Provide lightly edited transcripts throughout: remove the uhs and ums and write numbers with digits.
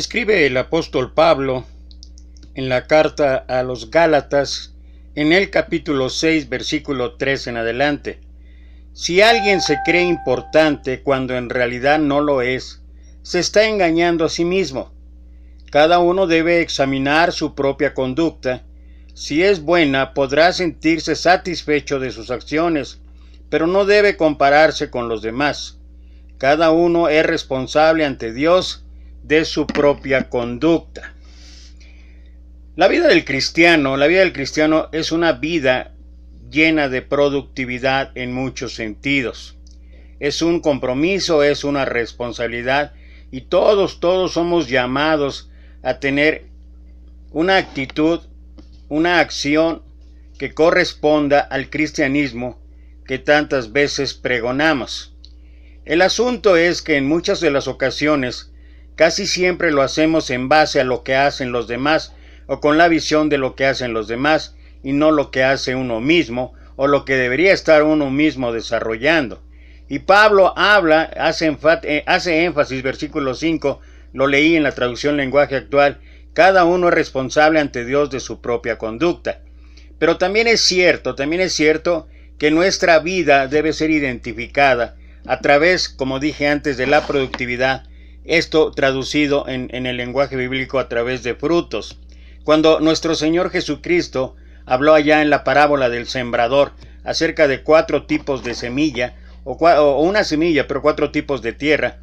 Escribe el apóstol Pablo en la carta a los Gálatas, en el capítulo 6, versículo 3 en adelante. Si alguien se cree importante cuando en realidad no lo es, se está engañando a sí mismo. Cada uno debe examinar su propia conducta. Si es buena, podrá sentirse satisfecho de sus acciones, pero no debe compararse con los demás. Cada uno es responsable ante Dios de su propia conducta. La vida del cristiano es una vida llena de productividad en muchos sentidos. Es un compromiso, es una responsabilidad, y todos somos llamados a tener una actitud, una acción que corresponda al cristianismo que tantas veces pregonamos. El asunto es que en muchas de las ocasiones casi siempre lo hacemos en base a lo que hacen los demás o con la visión de lo que hacen los demás y no lo que hace uno mismo o lo que debería estar uno mismo desarrollando. Y Pablo hace énfasis, versículo 5, lo leí en la traducción lenguaje actual: cada uno es responsable ante Dios de su propia conducta. Pero también es cierto que nuestra vida debe ser identificada a través, como dije antes, de la productividad. Esto traducido en el lenguaje bíblico a través de frutos. Cuando nuestro Señor Jesucristo habló allá en la parábola del sembrador acerca de 4 tipos de semilla, o una semilla, pero 4 tipos de tierra,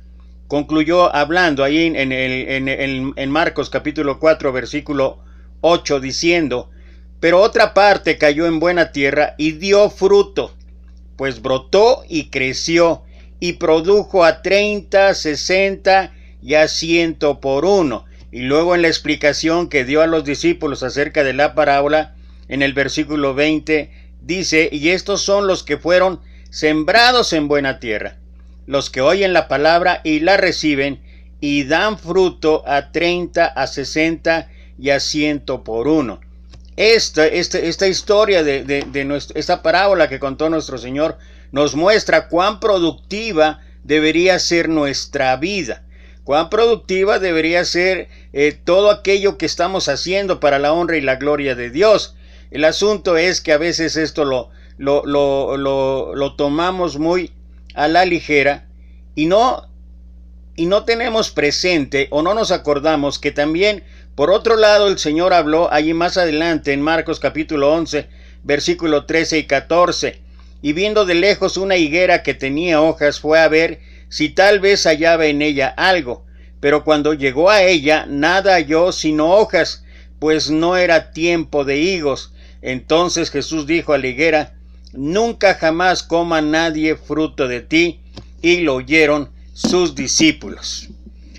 concluyó hablando ahí en Marcos capítulo 4, versículo 8, diciendo: pero otra parte cayó en buena tierra y dio fruto, pues brotó y creció, y produjo a 30, 60 y a 100 por uno. Y luego en la explicación que dio a los discípulos acerca de la parábola, en el versículo 20, dice: y estos son los que fueron sembrados en buena tierra, los que oyen la palabra y la reciben, y dan fruto a 30, a 60 y a 100 por uno. Esta historia esta parábola que contó nuestro Señor nos muestra cuán productiva debería ser nuestra vida, cuán productiva debería ser todo aquello que estamos haciendo para la honra y la gloria de Dios. El asunto es que a veces esto lo tomamos muy a la ligera y no tenemos presente o no nos acordamos que también, por otro lado, el Señor habló allí más adelante en Marcos capítulo 11, versículo 13 y 14. Y viendo de lejos una higuera que tenía hojas, fue a ver si tal vez hallaba en ella algo. Pero cuando llegó a ella, nada halló sino hojas, pues no era tiempo de higos. Entonces Jesús dijo a la higuera: nunca jamás coma nadie fruto de ti. Y lo oyeron sus discípulos.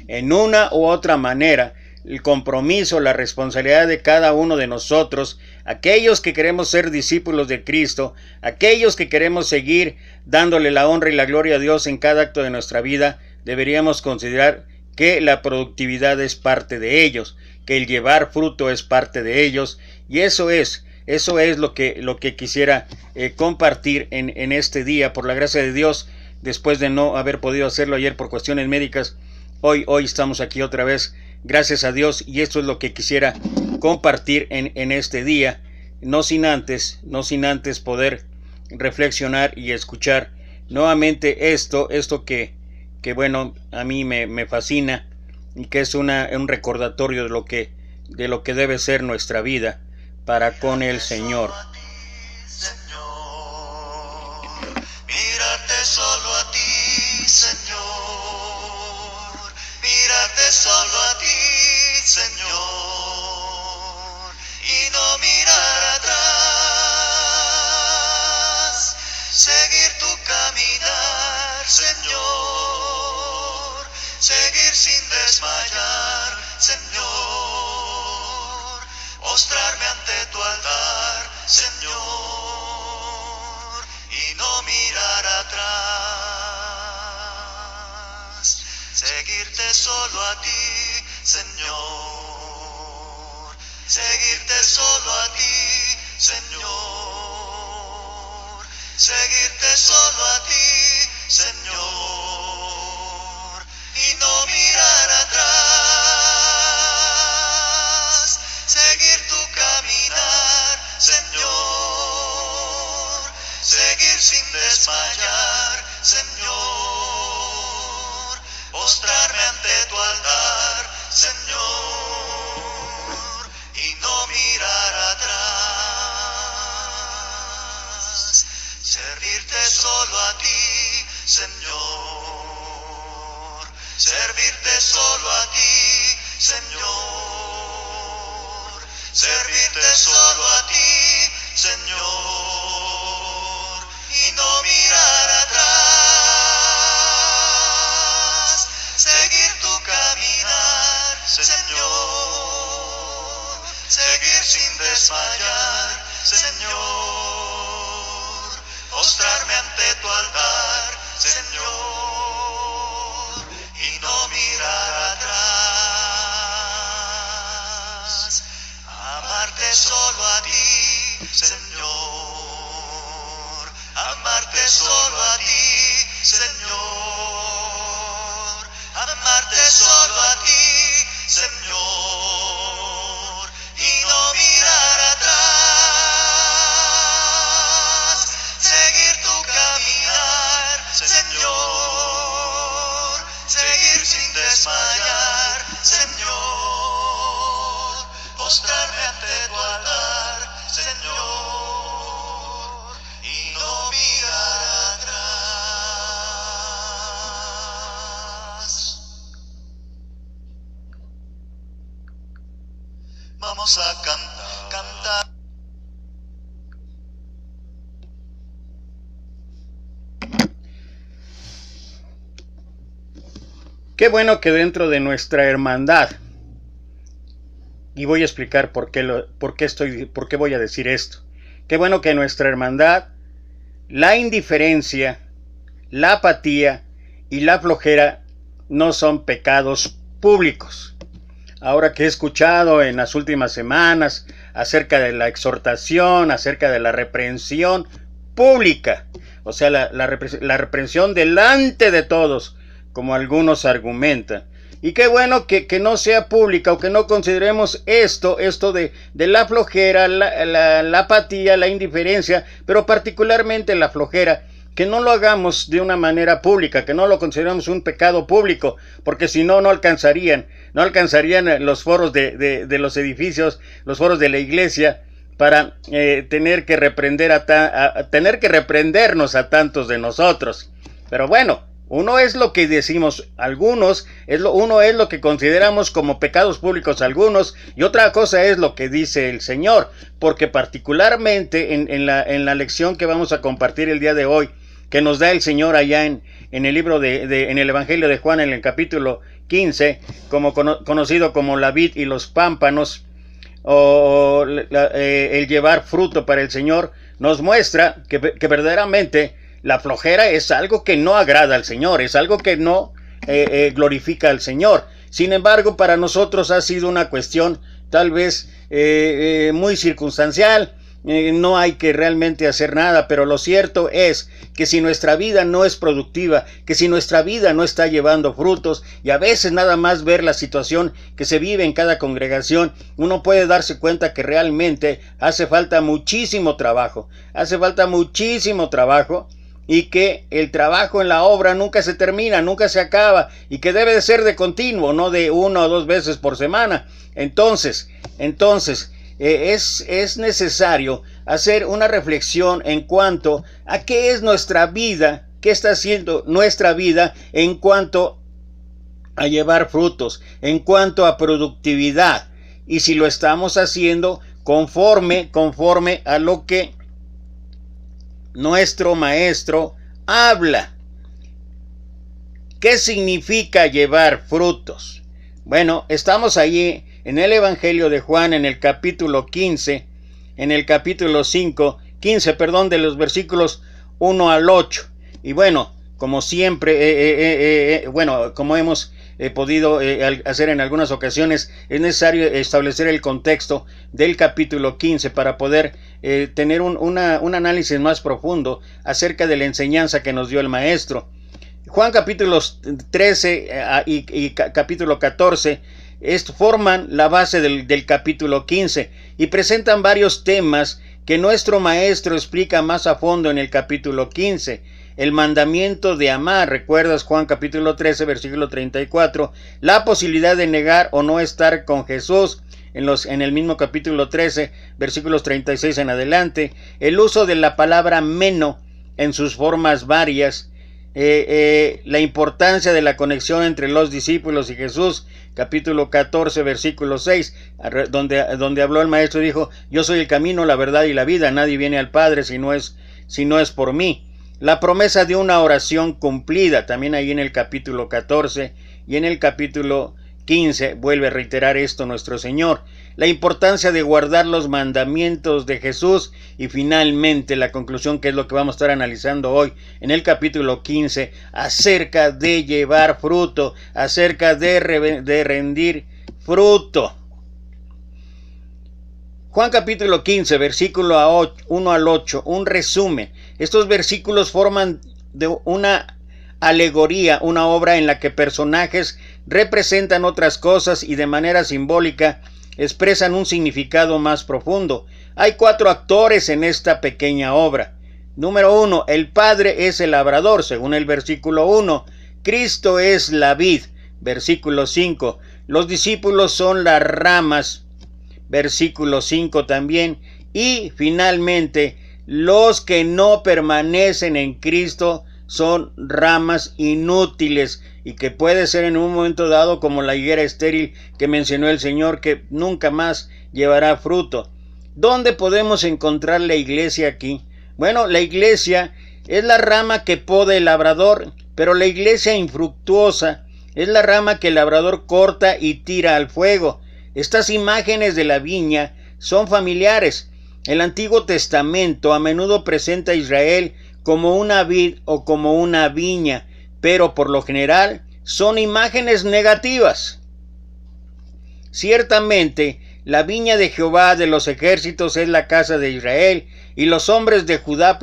En una u otra manera, el compromiso, la responsabilidad de cada uno de nosotros, aquellos que queremos ser discípulos de Cristo, aquellos que queremos seguir dándole la honra y la gloria a Dios en cada acto de nuestra vida, deberíamos considerar que la productividad es parte de ellos, que el llevar fruto es parte de ellos, y eso es lo que quisiera compartir en este día. Por la gracia de Dios, después de no haber podido hacerlo ayer por cuestiones médicas, hoy estamos aquí otra vez, gracias a Dios, y esto es lo que quisiera compartir en este día, no sin antes poder reflexionar y escuchar nuevamente esto que bueno, a mí me fascina, y que es un recordatorio de lo que debe ser nuestra vida para con el Señor. Mírate solo a ti, Señor. Mírate solo a ti, Señor. Y no mirar atrás. Seguir tu caminar, Señor. Seguir sin desmayar, Señor. Postrarme ante tu altar, Señor. Y no mirar atrás, seguirte solo a ti, Señor, seguirte solo a ti, Señor, seguirte solo a ti, Señor, y no mirar atrás. desmayar, Señor, postrarme ante tu altar, Señor, y no mirar atrás, servirte solo a ti, Señor, servirte solo a ti, Señor, servirte solo a ti, Señor, y no mirar atrás, seguir tu caminar, Señor, seguir sin desmayar, Señor, postrarme ante tu altar, Señor, y no mirar atrás, amarte solo a ti, Señor, amarte solo a ti, Señor, amarte solo a ti, Señor, y no mirar atrás, seguir tu caminar, Señor, seguir sin desmayar, Señor, postrarme ante tu altar, Señor, y no mirar atrás. Vamos a cantar. Qué bueno que dentro de nuestra hermandad, y voy a explicar por qué voy a decir esto. Qué bueno que en nuestra hermandad la indiferencia, la apatía y la flojera no son pecados públicos. Ahora que he escuchado en las últimas semanas acerca de la exhortación, acerca de la reprensión pública, o sea, la reprensión delante de todos, como algunos argumentan. Y qué bueno que no sea pública, o que no consideremos esto de la flojera, la apatía, la indiferencia, pero particularmente la flojera, que no lo hagamos de una manera pública, que no lo consideremos un pecado público, porque si no, no alcanzarían los foros de los edificios, los foros de la iglesia, para tener que reprendernos a tantos de nosotros. Pero bueno, uno es lo que decimos algunos, uno es lo que consideramos como pecados públicos algunos, y otra cosa es lo que dice el Señor, porque particularmente en la lección que vamos a compartir el día de hoy, que nos da el Señor allá en el libro en el Evangelio de Juan, en el capítulo 15, conocido como la vid y los pámpanos, o el llevar fruto para el Señor, nos muestra que verdaderamente la flojera es algo que no agrada al Señor, es algo que no glorifica al Señor. Sin embargo, para nosotros ha sido una cuestión tal vez muy circunstancial. No hay que realmente hacer nada, pero lo cierto es que si nuestra vida no es productiva, que si nuestra vida no está llevando frutos, y a veces nada más ver la situación que se vive en cada congregación, uno puede darse cuenta que realmente hace falta muchísimo trabajo, y que el trabajo en la obra nunca se termina, nunca se acaba, y que debe de ser de continuo, no de 1 o 2 veces por semana. Entonces, es necesario hacer una reflexión en cuanto a qué es nuestra vida, qué está haciendo nuestra vida en cuanto a llevar frutos, en cuanto a productividad, y si lo estamos haciendo conforme a lo que nuestro maestro habla. ¿Qué significa llevar frutos? Bueno, estamos allí en el Evangelio de Juan, en el capítulo 15, en el capítulo 15, de los versículos 1 al 8. Y bueno, como siempre, como hemos podido hacer en algunas ocasiones, es necesario establecer el contexto del capítulo 15 para poder tener un análisis más profundo acerca de la enseñanza que nos dio el Maestro. Juan capítulos 13 y capítulo 14 forman la base del capítulo 15 y presentan varios temas que nuestro maestro explica más a fondo en el capítulo 15, el mandamiento de amar. ¿Recuerdas Juan capítulo 13, versículo 34? La posibilidad de negar o no estar con Jesús en el mismo capítulo 13, versículos 36 en adelante. El uso de la palabra meno en sus formas varias. La importancia de la conexión entre los discípulos y Jesús, capítulo 14, versículo 6, donde habló el maestro y dijo: yo soy el camino, la verdad y la vida, nadie viene al Padre si no es por mí. La promesa de una oración cumplida, también ahí en el capítulo 14, y en el capítulo 15 vuelve a reiterar esto nuestro Señor. La importancia de guardar los mandamientos de Jesús, y finalmente la conclusión, que es lo que vamos a estar analizando hoy en el capítulo 15, acerca de llevar fruto, acerca de rendir fruto. Juan capítulo 15, versículo 1 al 8, un resumen. Estos versículos forman de una alegoría, una obra en la que personajes representan otras cosas y de manera simbólica expresan un significado más profundo. Hay 4 actores en esta pequeña obra. Número 1, el Padre es el labrador, según el versículo 1. Cristo es la vid, versículo 5. Los discípulos son las ramas, versículo 5 también. Y finalmente, los que no permanecen en Cristo son ramas inútiles, y que puede ser en un momento dado como la higuera estéril que mencionó el Señor, que nunca más llevará fruto. ¿Dónde podemos encontrar la iglesia aquí? Bueno, la iglesia es la rama que poda el labrador, pero la iglesia infructuosa es la rama que el labrador corta y tira al fuego. Estas imágenes de la viña son familiares. El Antiguo Testamento a menudo presenta a Israel como una vid o como una viña, pero por lo general son imágenes negativas. Ciertamente, la viña de Jehová de los ejércitos es la casa de Israel, y los hombres de Judá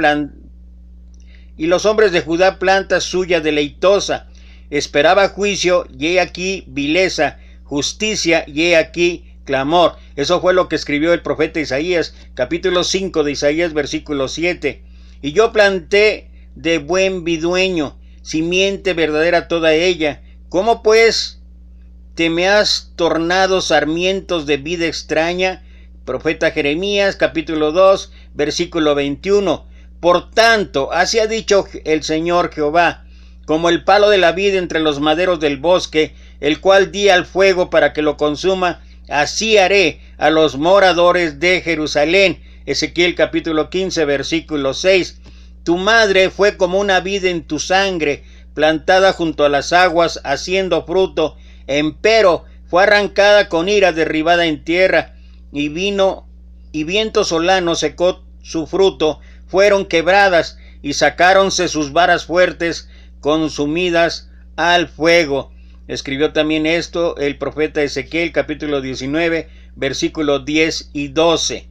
planta suya deleitosa. Esperaba juicio, y he aquí vileza, justicia, y he aquí clamor. Eso fue lo que escribió el profeta Isaías, capítulo 5 de Isaías, versículo 7. Y yo planté de buen vidueño, simiente verdadera toda ella. ¿Cómo pues te me has tornado sarmientos de vida extraña? Profeta Jeremías, capítulo 2, versículo 21. Por tanto, así ha dicho el Señor Jehová: como el palo de la vid entre los maderos del bosque, el cual di al fuego para que lo consuma, así haré a los moradores de Jerusalén. Ezequiel capítulo 15, versículo 6. Tu madre fue como una vid en tu sangre, plantada junto a las aguas, haciendo fruto, empero fue arrancada con ira, derribada en tierra, y viento solano secó su fruto, fueron quebradas, y sacáronse sus varas fuertes, consumidas al fuego. Escribió también esto el profeta Ezequiel, capítulo 19, versículos 10 y 12.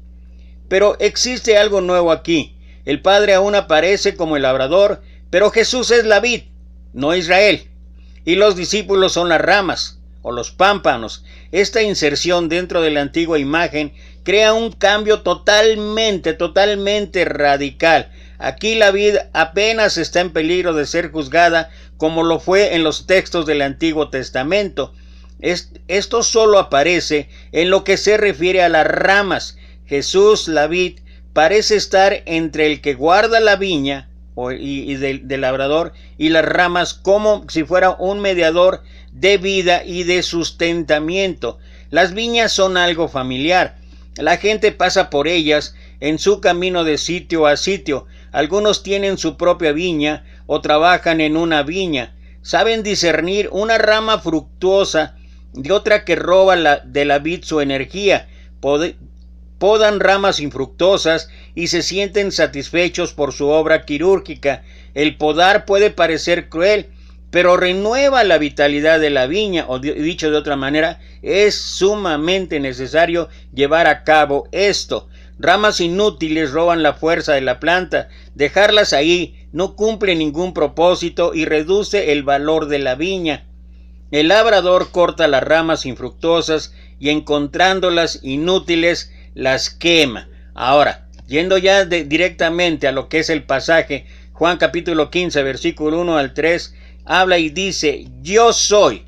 Pero existe algo nuevo aquí. El Padre aún aparece como el labrador, pero Jesús es la vid, no Israel. Y los discípulos son las ramas, o los pámpanos. Esta inserción dentro de la antigua imagen crea un cambio totalmente radical. Aquí la vid apenas está en peligro de ser juzgada, como lo fue en los textos del Antiguo Testamento. Esto solo aparece en lo que se refiere a las ramas. Jesús, la vid, parece estar entre el que guarda la viña del labrador y las ramas, como si fuera un mediador de vida y de sustentamiento. Las viñas son algo familiar. La gente pasa por ellas en su camino de sitio a sitio. Algunos tienen su propia viña o trabajan en una viña. Saben discernir una rama fructuosa de otra que roba de la vid su energía. Podan ramas infructuosas y se sienten satisfechos por su obra quirúrgica. El podar puede parecer cruel, pero renueva la vitalidad de la viña, o dicho de otra manera, es sumamente necesario llevar a cabo esto. Ramas inútiles roban la fuerza de la planta. Dejarlas ahí no cumple ningún propósito y reduce el valor de la viña. El labrador corta las ramas infructuosas y, encontrándolas inútiles, las quema. Ahora, Yendo ya directamente a lo que es el pasaje, Juan capítulo 15, versículo 1 al 3, habla y dice, yo soy.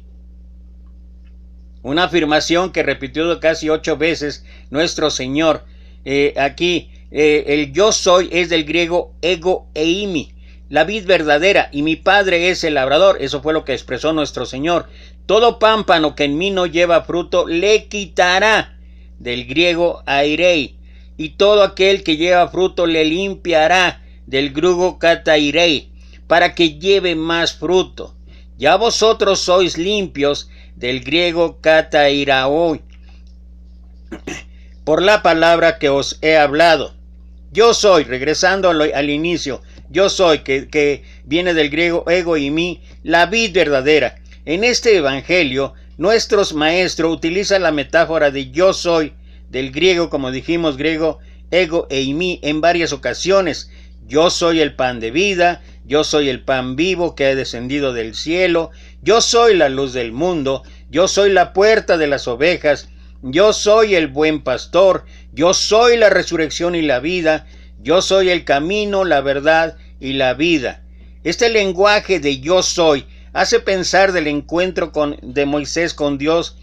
Una afirmación que repitió casi 8 veces nuestro Señor. El yo soy es del griego ego eimi, la vid verdadera, y mi Padre es el labrador. Eso fue lo que expresó nuestro Señor. Todo pámpano que en mí no lleva fruto, le quitará, del griego airei, y todo aquel que lleva fruto le limpiará, del griego katairei, para que lleve más fruto. Ya vosotros sois limpios, del griego katairaoi, por la palabra que os he hablado. Yo soy, regresando al inicio, yo soy, que viene del griego ego y mí, la vid verdadera. En este evangelio, nuestros maestros utilizan la metáfora de yo soy, del griego, como dijimos, griego, ego e mí, en varias ocasiones. Yo soy el pan de vida, yo soy el pan vivo que ha descendido del cielo, yo soy la luz del mundo, yo soy la puerta de las ovejas, yo soy el buen pastor, yo soy la resurrección y la vida, yo soy el camino, la verdad y la vida. Este lenguaje de yo soy hace pensar del encuentro de Moisés con Dios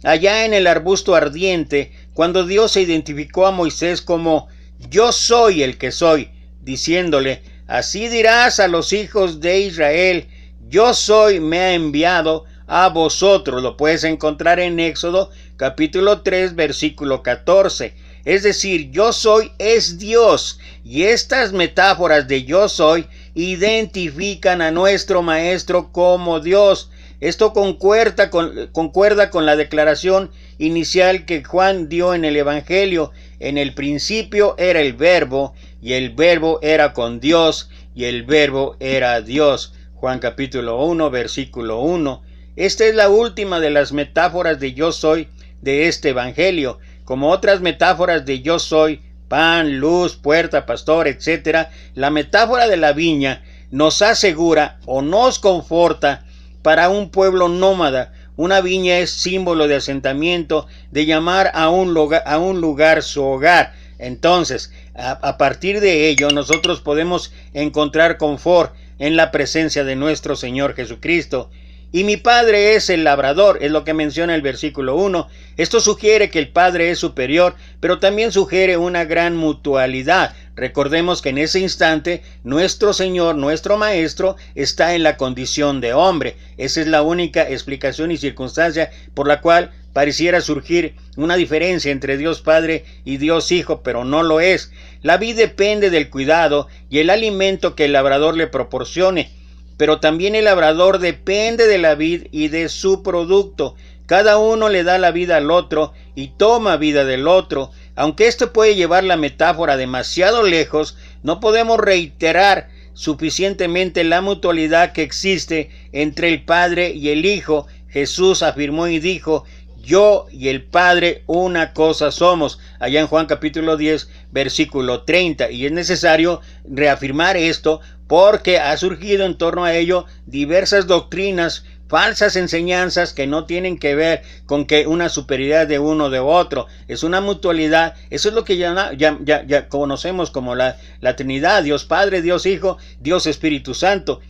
allá en el arbusto ardiente, cuando Dios se identificó a Moisés como yo soy el que soy, diciéndole, así dirás a los hijos de Israel, yo soy me ha enviado a vosotros. Lo puedes encontrar en Éxodo capítulo 3 versículo 14. Es decir, yo soy es Dios, y estas metáforas de yo soy identifican a nuestro maestro como Dios. Esto concuerda con la declaración inicial que Juan dio en el Evangelio. En el principio era el Verbo, y el Verbo era con Dios, y el Verbo era Dios. Juan capítulo 1, versículo 1. Esta es la última de las metáforas de yo soy de este Evangelio. Como otras metáforas de yo soy, pan, luz, puerta, pastor, etc., la metáfora de la viña nos asegura o nos conforta para un pueblo nómada. Una viña es símbolo de asentamiento, de llamar a un lugar su hogar. Entonces, a partir de ello, nosotros podemos encontrar confort en la presencia de nuestro Señor Jesucristo. Y mi Padre es el labrador, es lo que menciona el versículo 1. Esto sugiere que el Padre es superior, pero también sugiere una gran mutualidad. Recordemos que en ese instante nuestro Señor, nuestro Maestro, está en la condición de hombre. Esa es la única explicación y circunstancia por la cual pareciera surgir una diferencia entre Dios Padre y Dios Hijo, pero no lo es. La vid depende del cuidado y el alimento que el labrador le proporcione. Pero también el labrador depende de la vid y de su producto. Cada uno le da la vida al otro y toma vida del otro. Aunque esto puede llevar la metáfora demasiado lejos, no podemos reiterar suficientemente la mutualidad que existe entre el Padre y el Hijo. Jesús afirmó y dijo, yo y el Padre una cosa somos, allá en Juan capítulo 10, versículo 30. Y es necesario reafirmar esto porque ha surgido en torno a ello diversas doctrinas, falsas enseñanzas que no tienen que ver con que una superioridad de uno o de otro. Es una mutualidad. Eso es lo que ya conocemos como la Trinidad, Dios Padre, Dios Hijo, Dios Espíritu Santo.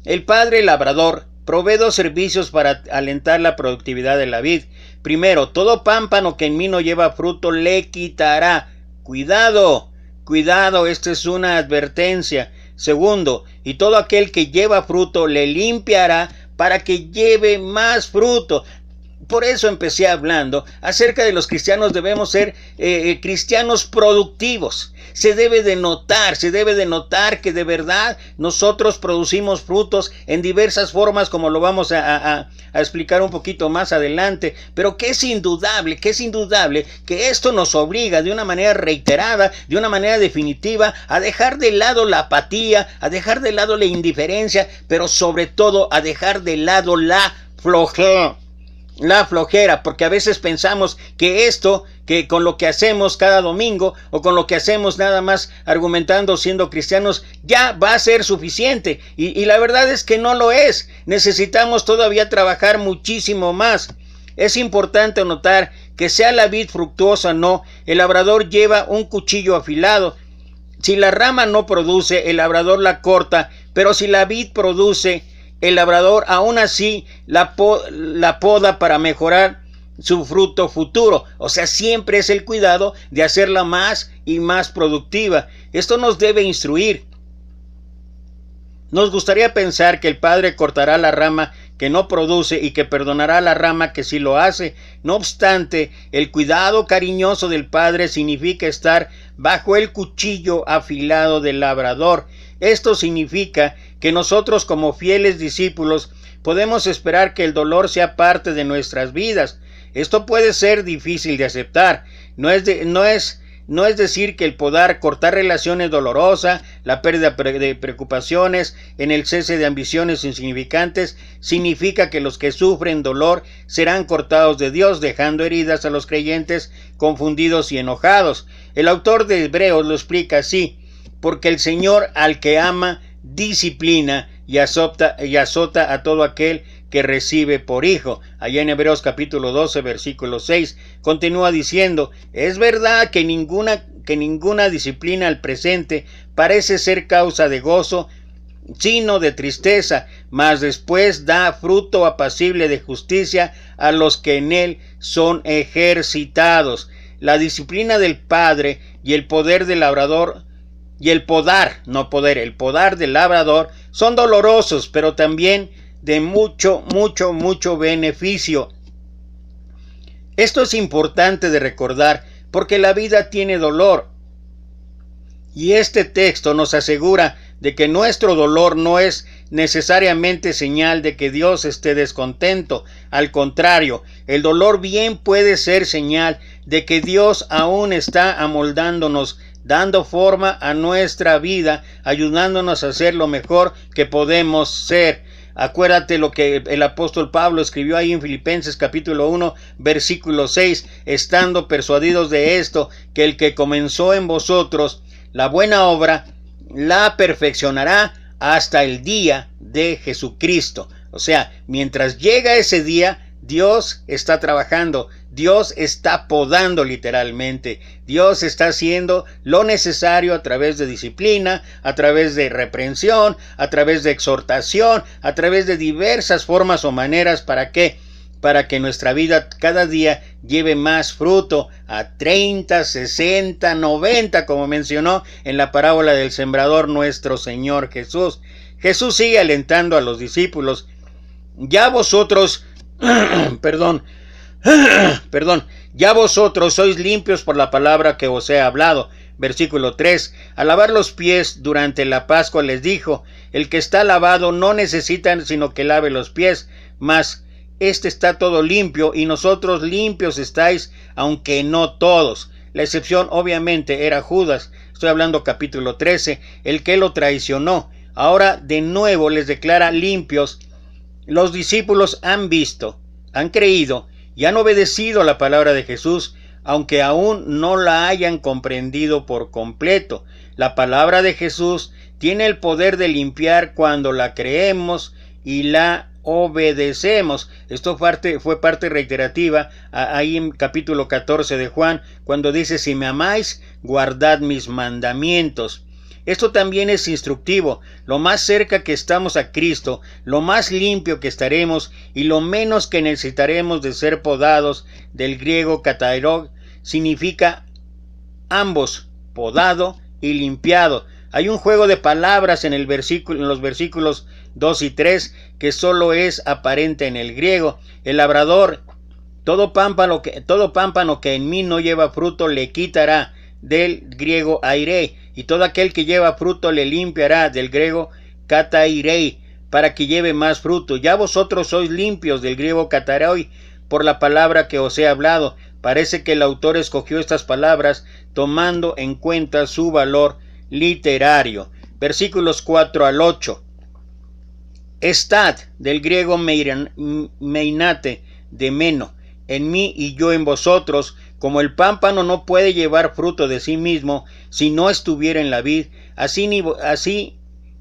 El Padre labrador provee dos servicios para alentar la productividad de la vid. Primero, todo pámpano que en mí no lleva fruto le quitará. Cuidado, cuidado, esta es una advertencia. Segundo, y todo aquel que lleva fruto le limpiará para que lleve más fruto. Por eso empecé hablando acerca de los cristianos. Debemos ser cristianos productivos. Se debe de notar que de verdad nosotros producimos frutos en diversas formas, como lo vamos a explicar un poquito más adelante, pero que es indudable que esto nos obliga de una manera reiterada, de una manera definitiva, a dejar de lado la apatía, a dejar de lado la indiferencia, pero sobre todo a dejar de lado la flojera, porque a veces pensamos que que con lo que hacemos cada domingo o con lo que hacemos nada más argumentando siendo cristianos ya va a ser suficiente, y la verdad es que no lo es. Necesitamos todavía trabajar muchísimo más. Es importante notar que sea la vid fructuosa o no, el labrador lleva un cuchillo afilado Si la rama no produce, el labrador la corta, pero si la vid produce, el labrador aún así la poda para mejorar su fruto futuro. O sea, siempre es el cuidado de hacerla más y más productiva. Esto nos debe instruir. Nos gustaría pensar que el Padre cortará la rama que no produce y que perdonará la rama que sí lo hace. No obstante, el cuidado cariñoso del Padre significa estar bajo el cuchillo afilado del labrador. Esto significa que nosotros, como fieles discípulos, podemos esperar que el dolor sea parte de nuestras vidas. Esto puede ser difícil de aceptar. No es decir que el podar, cortar relaciones dolorosas, la pérdida de preocupaciones, en el cese de ambiciones insignificantes, significa que los que sufren dolor serán cortados de Dios, dejando heridas a los creyentes confundidos y enojados. El autor de Hebreos lo explica así: porque el Señor al que ama disciplina y azota a todo aquel que recibe por hijo. Allá en Hebreos capítulo 12, versículo 6, continúa diciendo: es verdad que ninguna disciplina al presente parece ser causa de gozo, sino de tristeza, mas después da fruto apacible de justicia a los que en él son ejercitados. La disciplina del Padre y el poder del labrador y el podar del labrador son dolorosos, pero también de mucho beneficio. Esto es importante de recordar porque la vida tiene dolor. Y este texto nos asegura de que nuestro dolor no es necesariamente señal de que Dios esté descontento. Al contrario, el dolor bien puede ser señal de que Dios aún está amoldándonos, dando forma a nuestra vida, ayudándonos a ser lo mejor que podemos ser. Acuérdate lo que el apóstol Pablo escribió ahí en Filipenses capítulo 1, versículo 6, estando persuadidos de esto, que el que comenzó en vosotros la buena obra, la perfeccionará hasta el día de Jesucristo. O sea, mientras llega ese día, Dios está trabajando, Dios está podando literalmente, Dios está haciendo lo necesario a través de disciplina, a través de reprensión, a través de exhortación, a través de diversas formas o maneras. ¿Para qué? Para que nuestra vida cada día lleve más fruto, a 30, 60, 90, como mencionó en la parábola del sembrador nuestro Señor Jesús. Jesús sigue alentando a los discípulos: ya vosotros ya vosotros sois limpios por la palabra que os he hablado. Versículo 3, al lavar los pies durante la Pascua les dijo: el que está lavado no necesita sino que lave los pies, mas este está todo limpio, y nosotros limpios estáis, aunque no todos. La excepción obviamente era Judas. Estoy hablando capítulo 13, el que lo traicionó. Ahora de nuevo les declara limpios. Los discípulos han visto, han creído y han obedecido la palabra de Jesús, aunque aún no la hayan comprendido por completo. La palabra de Jesús tiene el poder de limpiar cuando la creemos y la obedecemos. Esto fue parte reiterativa ahí en capítulo 14 de Juan, cuando dice: si me amáis, guardad mis mandamientos. Esto también es instructivo. Lo más cerca que estamos a Cristo, lo más limpio que estaremos y lo menos que necesitaremos de ser podados. Del griego katairo significa ambos, podado y limpiado. Hay un juego de palabras en los versículos 2 y 3 que solo es aparente en el griego. El labrador, todo pámpano que en mí no lleva fruto le quitará, del griego airei, y todo aquel que lleva fruto le limpiará, del griego katairei, para que lleve más fruto. Ya vosotros sois limpios, del griego kataroi, por la palabra que os he hablado. Parece que el autor escogió estas palabras tomando en cuenta su valor literario. Versículos 4 al 8. Estad, del griego meinate, de meno, en mí y yo en vosotros. Como el pámpano no puede llevar fruto de sí mismo si no estuviera en la vid, así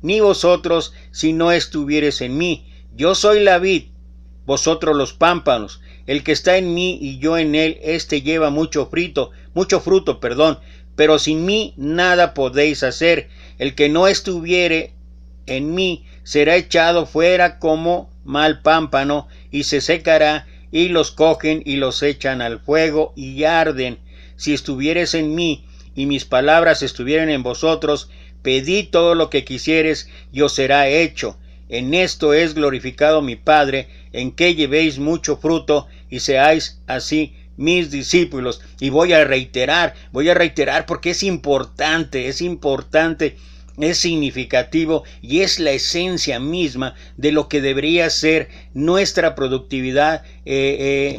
ni vosotros si no estuviereis en mí. Yo soy la vid, vosotros los pámpanos. El que está en mí y yo en él, éste lleva mucho fruto, pero sin mí nada podéis hacer. El que no estuviere en mí será echado fuera como mal pámpano y se secará, y los cogen y los echan al fuego y arden. Si estuvieres en mí y mis palabras estuvieren en vosotros, pedid todo lo que quisieres y os será hecho. En esto es glorificado mi Padre, en que llevéis mucho fruto y seáis así mis discípulos. Y voy a reiterar porque es importante, es significativo y es la esencia misma de lo que debería ser nuestra productividad en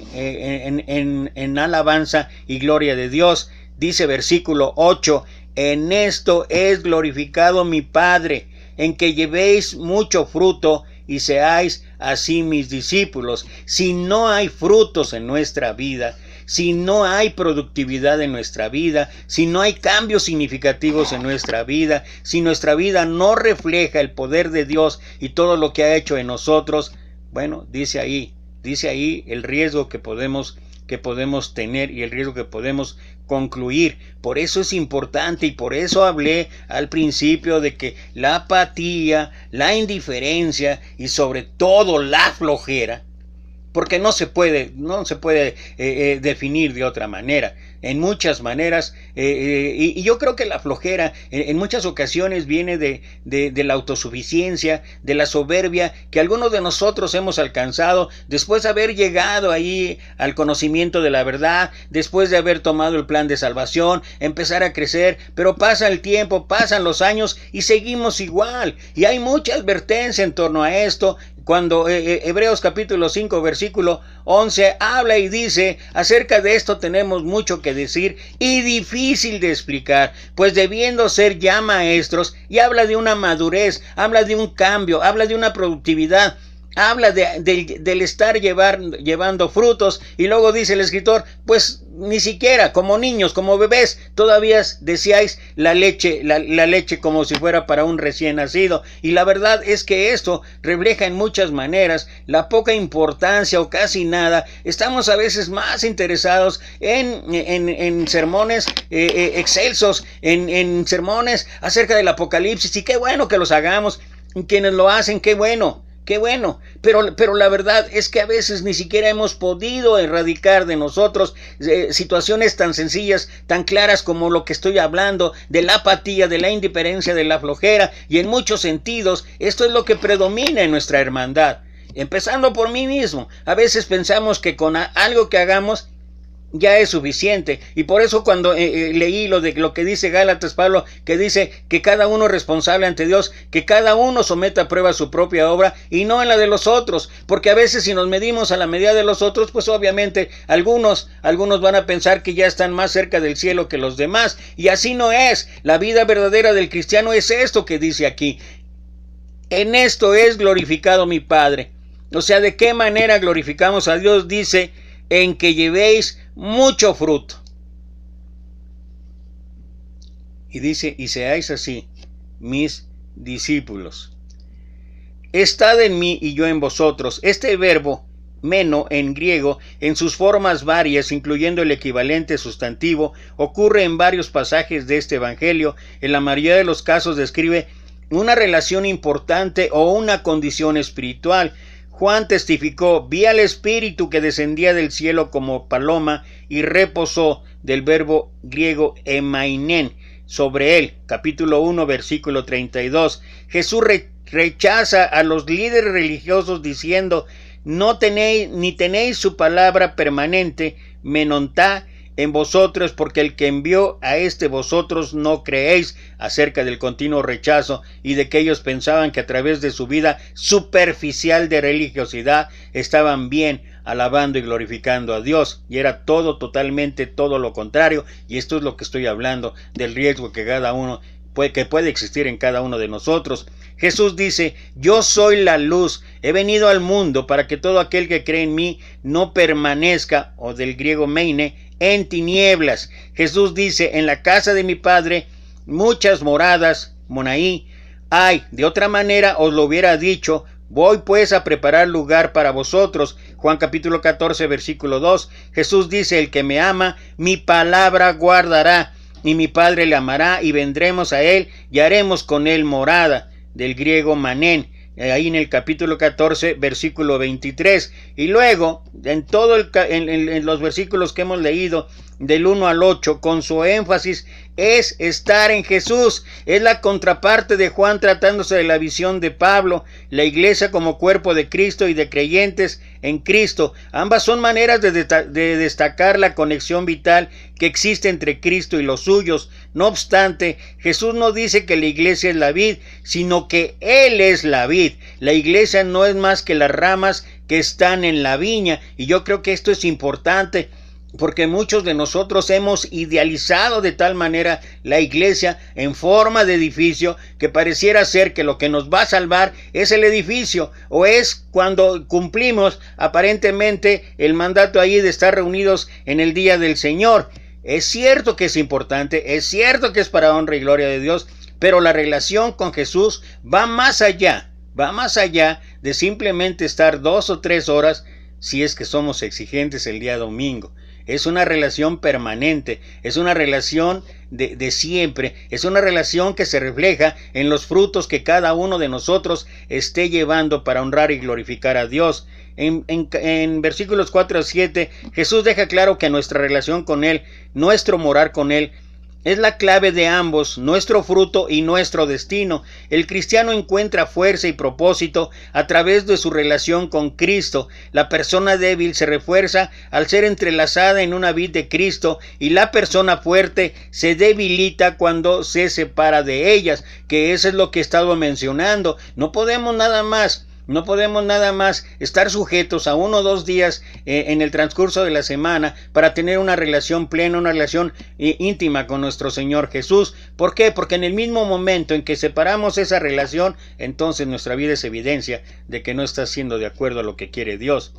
alabanza y gloria de Dios. Dice versículo 8, en esto es glorificado mi Padre, en que llevéis mucho fruto y seáis así mis discípulos. Si no hay frutos en nuestra vida, si no hay productividad en nuestra vida, si no hay cambios significativos en nuestra vida, si nuestra vida no refleja el poder de Dios y todo lo que ha hecho en nosotros, bueno, dice ahí el riesgo que podemos tener y el riesgo que podemos concluir. Por eso es importante y por eso hablé al principio de que la apatía, la indiferencia y sobre todo la flojera, porque no se puede definir de otra manera, en muchas maneras, y yo creo que la flojera en muchas ocasiones viene de la autosuficiencia, de la soberbia que algunos de nosotros hemos alcanzado después de haber llegado ahí al conocimiento de la verdad, después de haber tomado el plan de salvación, empezar a crecer, pero pasa el tiempo, pasan los años y seguimos igual, y hay mucha advertencia en torno a esto. Cuando Hebreos capítulo 5 versículo 11 habla y dice, acerca de esto tenemos mucho que decir y difícil de explicar, pues debiendo ser ya maestros, y habla de una madurez, habla de un cambio, habla de una productividad, habla del estar llevando frutos, y luego dice el escritor, pues ni siquiera como niños, como bebés, todavía deseáis la leche como si fuera para un recién nacido. Y la verdad es que esto refleja en muchas maneras la poca importancia o casi nada. Estamos a veces más interesados en sermones excelsos, en sermones acerca del Apocalipsis, y qué bueno que los hagamos, quienes lo hacen, qué bueno, pero la verdad es que a veces ni siquiera hemos podido erradicar de nosotros situaciones tan sencillas, tan claras como lo que estoy hablando, de la apatía, de la indiferencia, de la flojera, y en muchos sentidos esto es lo que predomina en nuestra hermandad, empezando por mí mismo. A veces pensamos que con algo que hagamos ya es suficiente, y por eso cuando leí lo que dice Gálatas, Pablo, que dice que cada uno es responsable ante Dios, que cada uno someta a prueba su propia obra y no en la de los otros, porque a veces si nos medimos a la medida de los otros, pues obviamente algunos van a pensar que ya están más cerca del cielo que los demás, y así no es. La vida verdadera del cristiano es esto que dice aquí, en esto es glorificado mi Padre. O sea, ¿de qué manera glorificamos a Dios? Dice, en que llevéis mucho fruto. Y dice, y seáis así mis discípulos. Estad en mí y yo en vosotros. Este verbo meno en griego, en sus formas varias, incluyendo el equivalente sustantivo, ocurre en varios pasajes de este evangelio. En la mayoría de los casos describe una relación importante o una condición espiritual. Juan testificó, vi al Espíritu que descendía del cielo como paloma y reposó, del verbo griego emainen, sobre él. Capítulo 1, versículo 32. Jesús rechaza a los líderes religiosos diciendo, no tenéis ni tenéis su palabra permanente, menontá, en vosotros, porque el que envió a vosotros no creéis, acerca del continuo rechazo y de que ellos pensaban que a través de su vida superficial de religiosidad estaban bien alabando y glorificando a Dios, y era totalmente todo lo contrario. Y esto es lo que estoy hablando, del riesgo que puede existir en cada uno de nosotros. Jesús dice, yo soy la luz, he venido al mundo para que todo aquel que cree en mí no permanezca, o del griego meine, en tinieblas. Jesús dice, en la casa de mi Padre muchas moradas, monaí, hay, de otra manera os lo hubiera dicho, Voy pues a preparar lugar para vosotros. Juan capítulo 14, versículo 2. Jesús dice, el que me ama, mi palabra guardará, y mi Padre le amará, y vendremos a él, y haremos con él morada. Del griego manén, ahí en el capítulo 14, versículo 23. Y luego, en los versículos que hemos leído, del 1 al 8, con su énfasis es estar en Jesús. Es la contraparte de Juan tratándose de la visión de Pablo, la iglesia como cuerpo de Cristo y de creyentes en Cristo. Ambas son maneras de destacar la conexión vital que existe entre Cristo y los suyos. No obstante, Jesús no dice que la iglesia es la vid, sino que Él es la vid. La iglesia no es más que las ramas que están en la viña, y yo creo que esto es importante, porque muchos de nosotros hemos idealizado de tal manera la iglesia en forma de edificio que pareciera ser que lo que nos va a salvar es el edificio, o es cuando cumplimos aparentemente el mandato ahí de estar reunidos en el día del Señor. Es cierto que es importante, es cierto que es para honra y gloria de Dios, pero la relación con Jesús va más allá de simplemente estar 2 o 3 horas si es que somos exigentes el día domingo. Es una relación permanente, es una relación de siempre, es una relación que se refleja en los frutos que cada uno de nosotros esté llevando para honrar y glorificar a Dios. En versículos 4 a 7, Jesús deja claro que nuestra relación con Él, nuestro morar con Él, es la clave de ambos, nuestro fruto y nuestro destino. El cristiano encuentra fuerza y propósito a través de su relación con Cristo. La persona débil se refuerza al ser entrelazada en una vid de Cristo, y la persona fuerte se debilita cuando se separa de ellas, que eso es lo que he estado mencionando. No podemos nada más estar sujetos a 1 o 2 días en el transcurso de la semana para tener una relación plena, una relación íntima con nuestro Señor Jesús. ¿Por qué? Porque en el mismo momento en que separamos esa relación, entonces nuestra vida es evidencia de que no está siendo de acuerdo a lo que quiere Dios.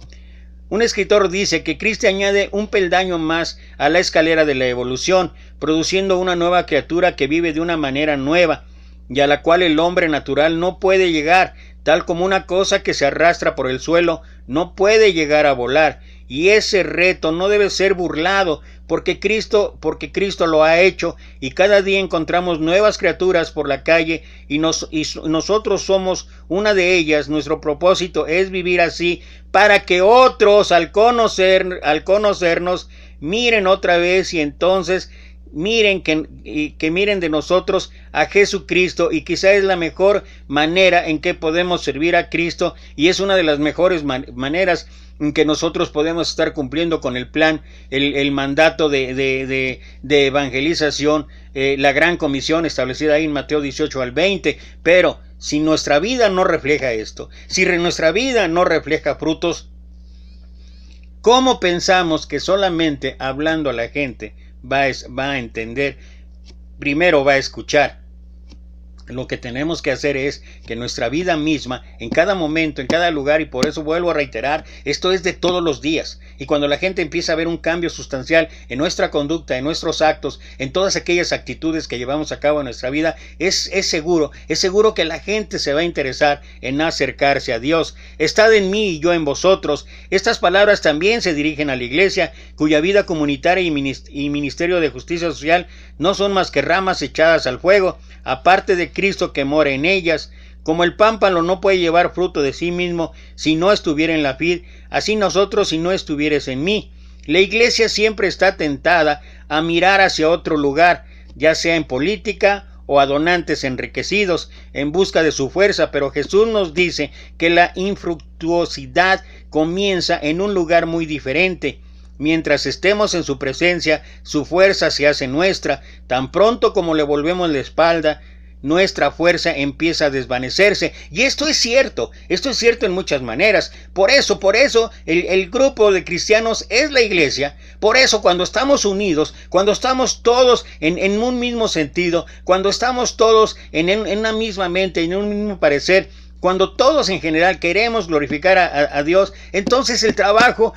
Un escritor dice que Cristo añade un peldaño más a la escalera de la evolución, produciendo una nueva criatura que vive de una manera nueva y a la cual el hombre natural no puede llegar, tal como una cosa que se arrastra por el suelo no puede llegar a volar. Y ese reto no debe ser burlado, porque Cristo lo ha hecho, y cada día encontramos nuevas criaturas por la calle, y nosotros somos una de ellas. Nuestro propósito es vivir así, para que otros al conocernos miren otra vez, y entonces miren que miren de nosotros a Jesucristo. Y quizá es la mejor manera en que podemos servir a Cristo, y es una de las mejores maneras en que nosotros podemos estar cumpliendo con el plan, el mandato de evangelización, la gran comisión establecida ahí en Mateo 18 al 20. Pero si nuestra vida no refleja esto, si nuestra vida no refleja frutos, ¿cómo pensamos que solamente hablando a la gente va a entender? Primero va a escuchar. Lo que tenemos que hacer es que nuestra vida misma, en cada momento, en cada lugar, y por eso vuelvo a reiterar, esto es de todos los días, y cuando la gente empieza a ver un cambio sustancial en nuestra conducta, en nuestros actos, en todas aquellas actitudes que llevamos a cabo en nuestra vida, es seguro que la gente se va a interesar en acercarse a Dios. Estad en mí y yo en vosotros. Estas palabras también se dirigen a la iglesia, cuya vida comunitaria y ministerio de justicia social no son más que ramas echadas al fuego, aparte de Cristo que mora en ellas. Como el pámpano no puede llevar fruto de sí mismo si no estuviera en la vid, así nosotros si no estuvieres en mí. La iglesia siempre está tentada a mirar hacia otro lugar, ya sea en política o a donantes enriquecidos en busca de su fuerza, pero Jesús nos dice que la infructuosidad comienza en un lugar muy diferente. Mientras estemos en su presencia, su fuerza se hace nuestra. Tan pronto como le volvemos la espalda, nuestra fuerza empieza a desvanecerse. Y esto es cierto en muchas maneras. Por eso el grupo de cristianos es la iglesia. Por eso cuando estamos unidos, cuando estamos todos en un mismo sentido, cuando estamos todos en una misma mente, en un mismo parecer, cuando todos en general queremos glorificar a Dios, entonces el trabajo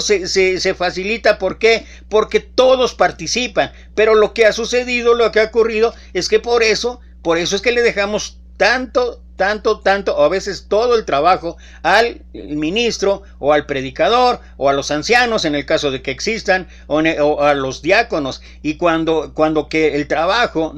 se facilita. ¿Por qué? Porque todos participan. Pero lo que ha sucedido, lo que ha ocurrido, es que por eso es que le dejamos tanto o a veces todo el trabajo al ministro o al predicador o a los ancianos en el caso de que existan o a los diáconos, y cuando que el trabajo,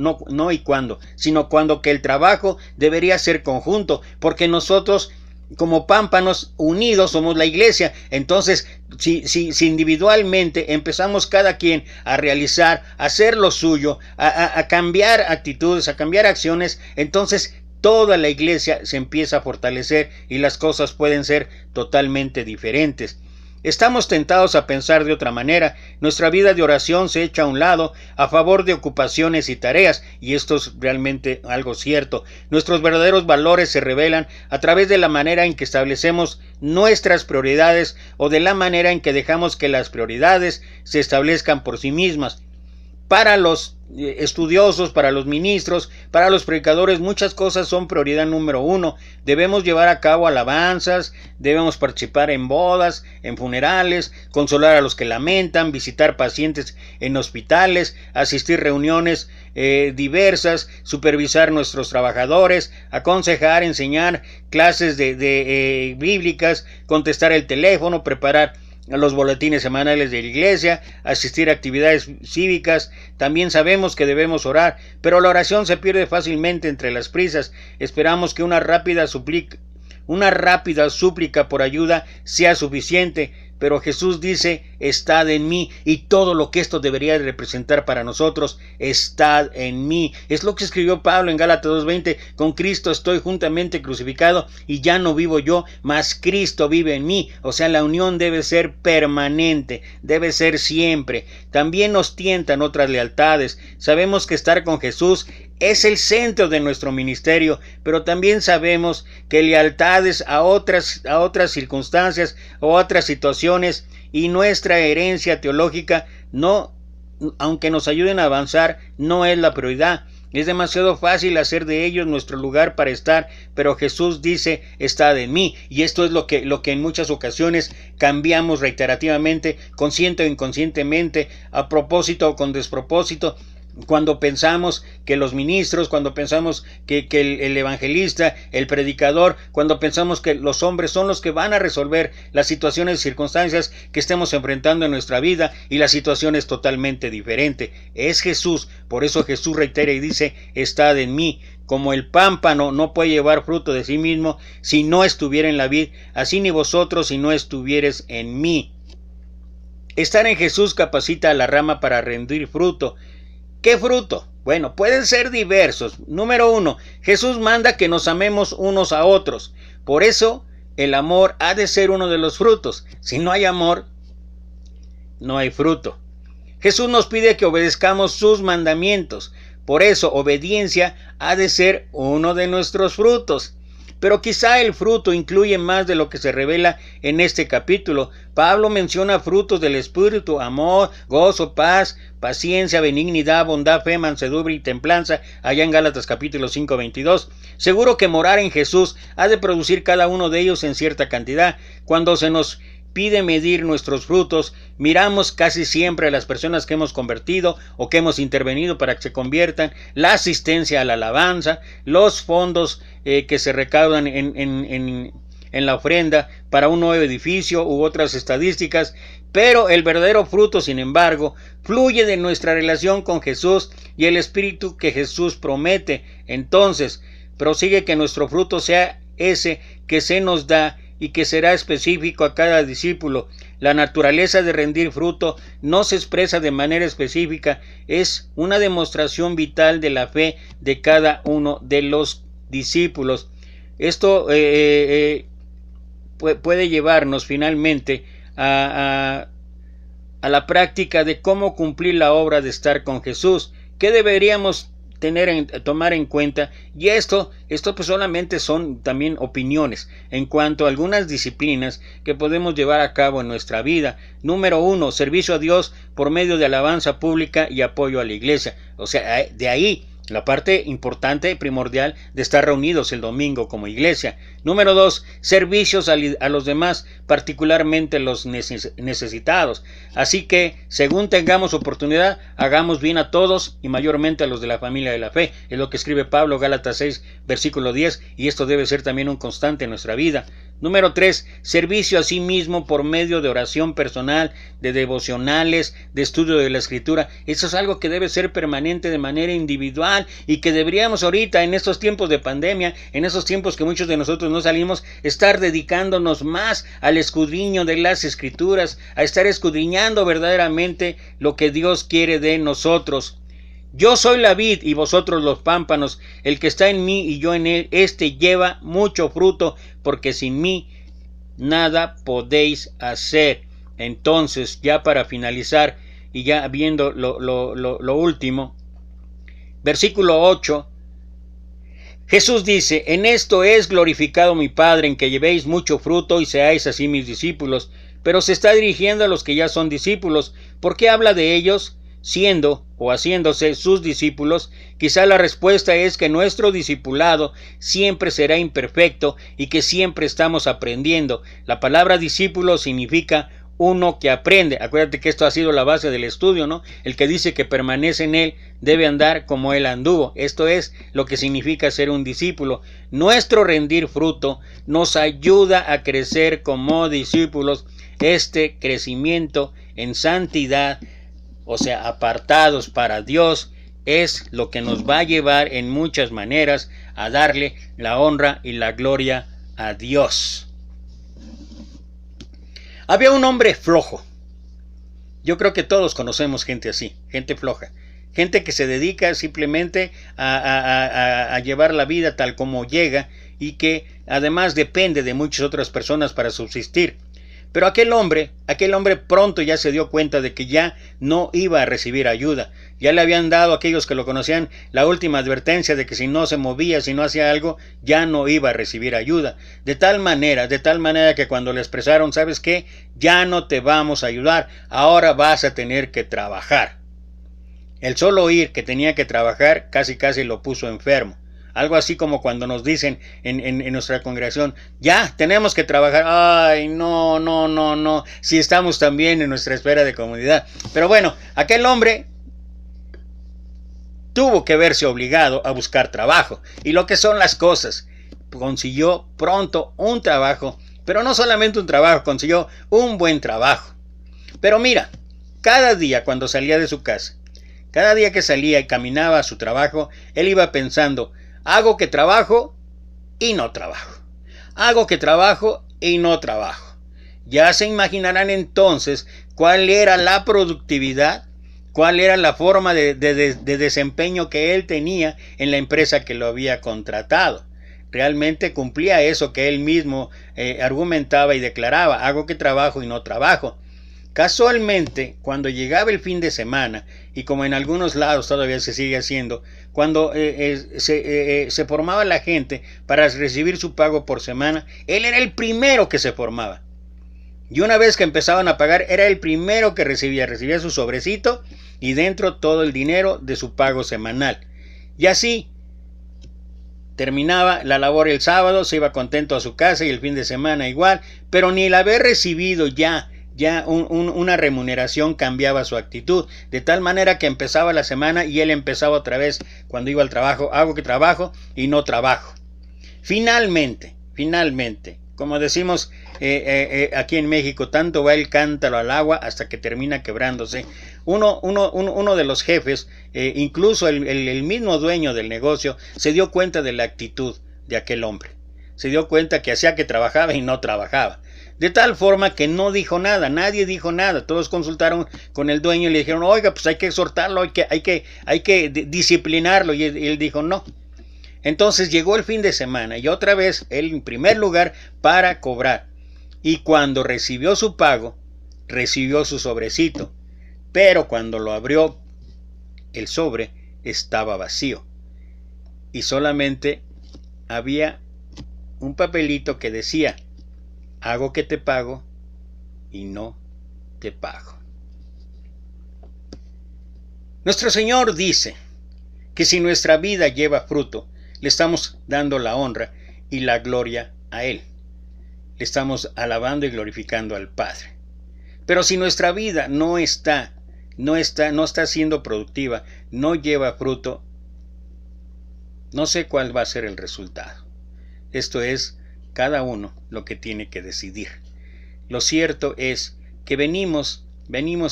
cuando que el trabajo debería ser conjunto, porque nosotros como pámpanos unidos somos la iglesia. Entonces, si individualmente empezamos cada quien a realizar, a hacer lo suyo, a cambiar actitudes, a cambiar acciones, entonces toda la iglesia se empieza a fortalecer y las cosas pueden ser totalmente diferentes. Estamos tentados a pensar de otra manera. Nuestra vida de oración se echa a un lado a favor de ocupaciones y tareas, y esto es realmente algo cierto. Nuestros verdaderos valores se revelan a través de la manera en que establecemos nuestras prioridades o de la manera en que dejamos que las prioridades se establezcan por sí mismas. Para los estudiosos, para los ministros, para los predicadores, muchas cosas son prioridad número uno. Debemos llevar a cabo alabanzas, debemos participar en bodas, en funerales, consolar a los que lamentan, visitar pacientes en hospitales, asistir a reuniones diversas, supervisar nuestros trabajadores, aconsejar, enseñar clases bíblicas, contestar el teléfono, preparar los boletines semanales de la iglesia, asistir a actividades cívicas. También sabemos que debemos orar, pero la oración se pierde fácilmente entre las prisas. Esperamos que una rápida súplica por ayuda sea suficiente, pero Jesús dice: estad en mí, y todo lo que esto debería representar para nosotros: estad en mí. Es lo que escribió Pablo en Gálatas 2:20: con Cristo estoy juntamente crucificado, y ya no vivo yo, mas Cristo vive en mí. O sea, la unión debe ser permanente, debe ser siempre. También nos tientan otras lealtades. Sabemos que estar con Jesús es el centro de nuestro ministerio, pero también sabemos que lealtades a otras circunstancias o otras situaciones y nuestra herencia teológica aunque nos ayuden a avanzar, no es la prioridad. Es demasiado fácil hacer de ellos nuestro lugar para estar, pero Jesús dice: estad en mí. Y esto es lo que en muchas ocasiones cambiamos reiterativamente, consciente o inconscientemente, a propósito o con despropósito. Cuando pensamos que los ministros, cuando pensamos que el evangelista, el predicador, cuando pensamos que los hombres son los que van a resolver las situaciones y circunstancias que estemos enfrentando en nuestra vida, y la situación es totalmente diferente. Es Jesús. Por eso Jesús reitera y dice: estad en mí. Como el pámpano no puede llevar fruto de sí mismo si no estuviera en la vid, así ni vosotros si no estuviereis en mí. Estar en Jesús capacita a la rama para rendir fruto. ¿Qué fruto? Bueno, pueden ser diversos. Número 1, Jesús manda que nos amemos unos a otros. Por eso, el amor ha de ser uno de los frutos. Si no hay amor, no hay fruto. Jesús nos pide que obedezcamos sus mandamientos. Por eso, obediencia ha de ser uno de nuestros frutos. Pero quizá el fruto incluye más de lo que se revela en este capítulo. Pablo menciona frutos del Espíritu: amor, gozo, paz, paciencia, benignidad, bondad, fe, mansedumbre y templanza, allá en Gálatas capítulo 5:22. Seguro que morar en Jesús ha de producir cada uno de ellos en cierta cantidad. Cuando se nos pide medir nuestros frutos, miramos casi siempre a las personas que hemos convertido o que hemos intervenido para que se conviertan, la asistencia a la alabanza, los fondos que se recaudan en la ofrenda para un nuevo edificio u otras estadísticas. Pero el verdadero fruto, sin embargo, fluye de nuestra relación con Jesús y el Espíritu que Jesús promete. Entonces, prosigue que nuestro fruto sea ese que se nos da y que será específico a cada discípulo. La naturaleza de rendir fruto no se expresa de manera específica, es una demostración vital de la fe de cada uno de los discípulos. Esto puede llevarnos finalmente a la práctica de cómo cumplir la obra de estar con Jesús. ¿Qué deberíamos tomar en cuenta? Y esto pues solamente son también opiniones en cuanto a algunas disciplinas que podemos llevar a cabo en nuestra vida. Número 1, servicio a Dios por medio de alabanza pública y apoyo a la iglesia. O sea, de ahí La parte importante y primordial de estar reunidos el domingo como iglesia. Número 2, servicios a los demás, particularmente los necesitados. Así que, según tengamos oportunidad, hagamos bien a todos y mayormente a los de la familia de la fe. Es lo que escribe Pablo, Gálatas 6, versículo 10, y esto debe ser también un constante en nuestra vida. Número 3, servicio a sí mismo por medio de oración personal, de devocionales, de estudio de la Escritura. Eso es algo que debe ser permanente de manera individual y que deberíamos ahorita, en estos tiempos de pandemia, en esos tiempos que muchos de nosotros no salimos, estar dedicándonos más al escudriño de las Escrituras, a estar escudriñando verdaderamente lo que Dios quiere de nosotros. Yo soy la vid y vosotros los pámpanos, el que está en mí y yo en él, este lleva mucho fruto, porque sin mí nada podéis hacer. Entonces, ya para finalizar y ya viendo lo último, versículo 8, Jesús dice, en esto es glorificado mi Padre, en que llevéis mucho fruto y seáis así mis discípulos. Pero se está dirigiendo a los que ya son discípulos. ¿Por qué habla de ellos? Siendo o haciéndose sus discípulos. Quizá la respuesta es que nuestro discipulado siempre será imperfecto y que siempre estamos aprendiendo. La palabra discípulo significa uno que aprende. Acuérdate que esto ha sido la base del estudio, ¿no? El que dice que permanece en él debe andar como él anduvo. Esto es lo que significa ser un discípulo. Nuestro rendir fruto nos ayuda a crecer como discípulos. Este crecimiento en santidad, o sea, apartados para Dios, es lo que nos va a llevar en muchas maneras a darle la honra y la gloria a Dios. Había un hombre flojo. Yo creo que todos conocemos gente así, gente floja. Gente que se dedica simplemente a llevar la vida tal como llega y que además depende de muchas otras personas para subsistir. Pero aquel hombre pronto ya se dio cuenta de que ya no iba a recibir ayuda. Ya le habían dado a aquellos que lo conocían la última advertencia de que si no se movía, si no hacía algo, ya no iba a recibir ayuda. De tal manera que cuando le expresaron, ¿sabes qué? Ya no te vamos a ayudar, ahora vas a tener que trabajar. El solo oír que tenía que trabajar casi lo puso enfermo. Algo así como cuando nos dicen en nuestra congregación, ya, tenemos que trabajar. Ay, no, si estamos también en nuestra esfera de comunidad. Pero bueno, aquel hombre tuvo que verse obligado a buscar trabajo. Y lo que son las cosas, consiguió pronto un trabajo, pero no solamente un trabajo, consiguió un buen trabajo. Pero mira, cada día cuando salía de su casa, cada día que salía y caminaba a su trabajo, él iba pensando, hago que trabajo y no trabajo. Hago que trabajo y no trabajo. Ya se imaginarán entonces cuál era la productividad, cuál era la forma de desempeño que él tenía en la empresa que lo había contratado. Realmente cumplía eso que él mismo argumentaba y declaraba, hago que trabajo y no trabajo. Casualmente, cuando llegaba el fin de semana, y como en algunos lados todavía se sigue haciendo, cuando se formaba la gente para recibir su pago por semana, él era el primero que se formaba. Y una vez que empezaban a pagar, era el primero que recibía su sobrecito y dentro todo el dinero de su pago semanal. Y así terminaba la labor el sábado, se iba contento a su casa y el fin de semana igual, pero ni el haber recibido ya una remuneración cambiaba su actitud, de tal manera que empezaba la semana y él empezaba otra vez cuando iba al trabajo, hago que trabajo y no trabajo. Finalmente, como decimos aquí en México, tanto va el cántaro al agua hasta que termina quebrándose. Uno de los jefes, incluso el mismo dueño del negocio, se dio cuenta de la actitud de aquel hombre. Se dio cuenta que hacía que trabajaba y no trabajaba. De tal forma que no dijo nada, nadie dijo nada. Todos consultaron con el dueño y le dijeron, oiga, pues hay que exhortarlo, hay que disciplinarlo. Y él dijo, no. Entonces llegó el fin de semana y otra vez él en primer lugar para cobrar. Y cuando recibió su pago, recibió su sobrecito. Pero cuando lo abrió, el sobre estaba vacío. Y solamente había un papelito que decía, hago que te pago y no te pago. Nuestro Señor dice que si nuestra vida lleva fruto, le estamos dando la honra y la gloria a Él. Le estamos alabando y glorificando al Padre. Pero si nuestra vida no está siendo productiva, no lleva fruto, no sé cuál va a ser el resultado. Esto es cada uno lo que tiene que decidir. Lo cierto es que venimos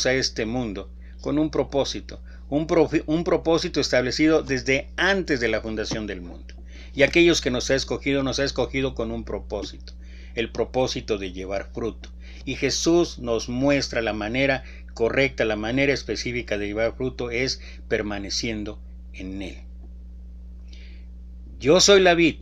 a este mundo con un propósito, un propósito establecido desde antes de la fundación del mundo. Y aquellos que nos ha escogido con un propósito, el propósito de llevar fruto. Y Jesús nos muestra la manera correcta, la manera específica de llevar fruto es permaneciendo en Él. Yo soy la vid,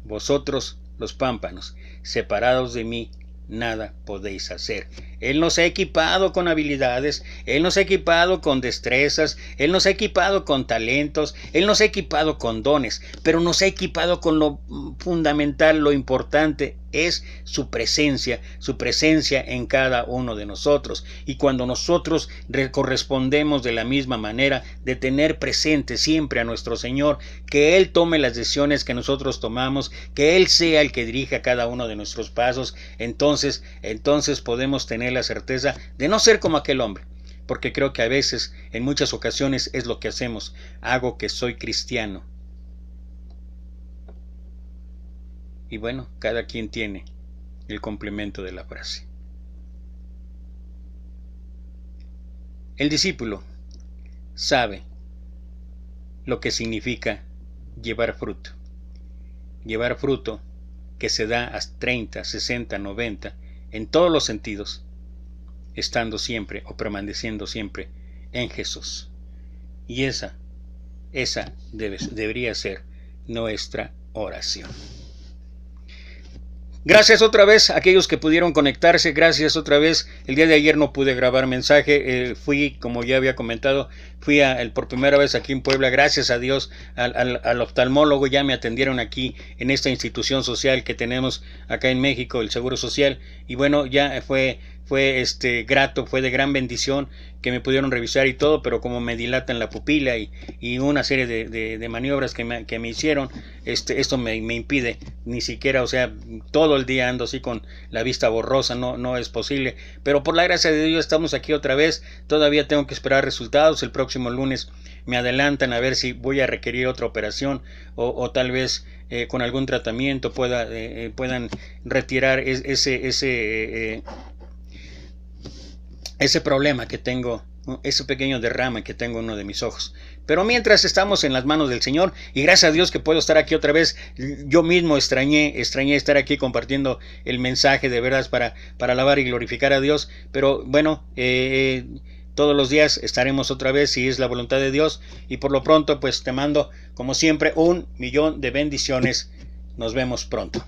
vosotros los pámpanos, separados de mí, nada podéis hacer. Él nos ha equipado con habilidades, Él nos ha equipado con destrezas, Él nos ha equipado con talentos, Él nos ha equipado con dones, pero nos ha equipado con lo fundamental, lo importante es su presencia en cada uno de nosotros. Y cuando nosotros correspondemos de la misma manera, de tener presente siempre a nuestro Señor, que Él tome las decisiones que nosotros tomamos, que Él sea el que dirija cada uno de nuestros pasos, entonces podemos tener la certeza de no ser como aquel hombre. Porque creo que a veces, en muchas ocasiones, es lo que hacemos. Hago que soy cristiano. Y bueno, cada quien tiene el complemento de la frase. El discípulo sabe lo que significa llevar fruto. Llevar fruto que se da a 30, 60, 90, en todos los sentidos, estando siempre o permaneciendo siempre en Jesús. Y esa debería ser nuestra oración. Gracias otra vez a aquellos que pudieron conectarse, gracias otra vez. El día de ayer no pude grabar mensaje, fui, como ya había comentado, por primera vez aquí en Puebla, gracias a Dios, al oftalmólogo. Ya me atendieron aquí en esta institución social que tenemos acá en México, el Seguro Social, y bueno, ya fue grato, fue de gran bendición que me pudieron revisar y todo, pero como me dilatan la pupila y una serie de maniobras que me hicieron, esto me impide ni siquiera, o sea, todo el día ando así con la vista borrosa, no es posible, pero por la gracia de Dios estamos aquí otra vez. Todavía tengo que esperar resultados. El próximo lunes me adelantan a ver si voy a requerir otra operación o tal vez con algún tratamiento puedan retirar ese problema que tengo, ese pequeño derrame que tengo en uno de mis ojos. Pero mientras estamos en las manos del Señor, y gracias a Dios que puedo estar aquí otra vez. Yo mismo extrañé estar aquí compartiendo el mensaje de veras para alabar y glorificar a Dios. Pero bueno, todos los días estaremos otra vez si es la voluntad de Dios. Y por lo pronto, pues te mando, como siempre, 1,000,000 de bendiciones. Nos vemos pronto.